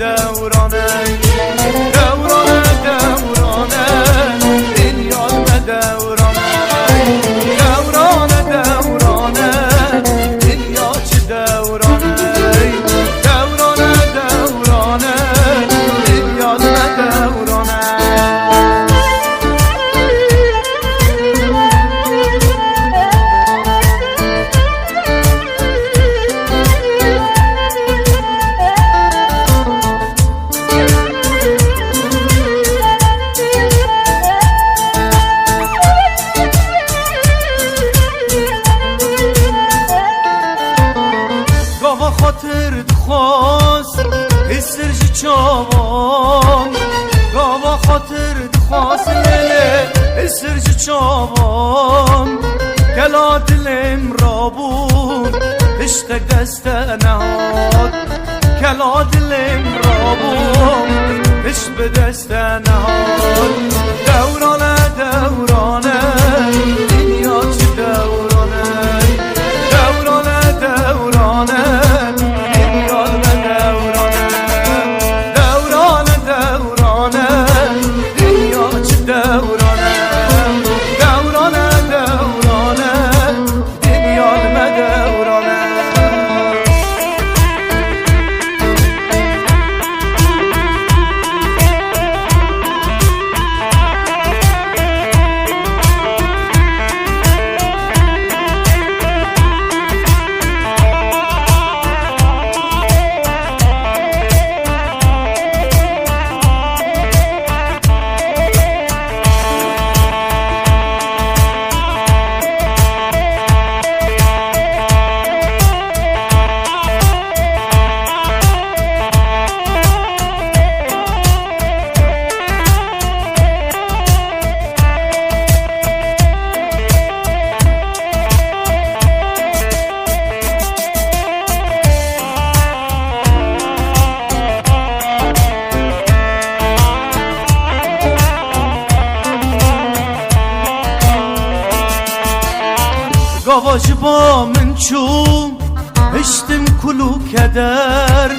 دورانه دورانه دورانه دنیا به دورانه دورانه دورانه دنیا چه دورانه دورانه دورانه دنیا به دورانه خاطر دخواست استرج چاوام گاوا خاطر دخواست لیله استرج چاوام کلا دلم را بود پشت دست نهاد کلا دلم را بود پشت به دست نهاد دورانه دورانه دنیا چه دورانه دورانه دورانه گاواج با من چوم هشتم کلو کدر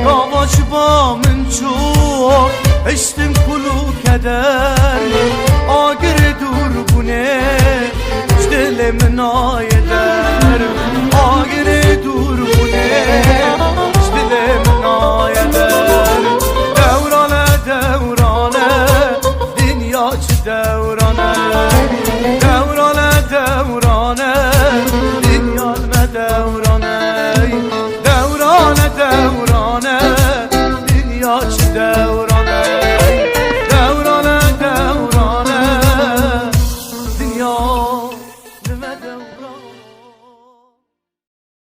گاواج با من چوم هشتم کلو کدر آگر دور بونه دل من آیدر آگر دور بونه دل من آیدر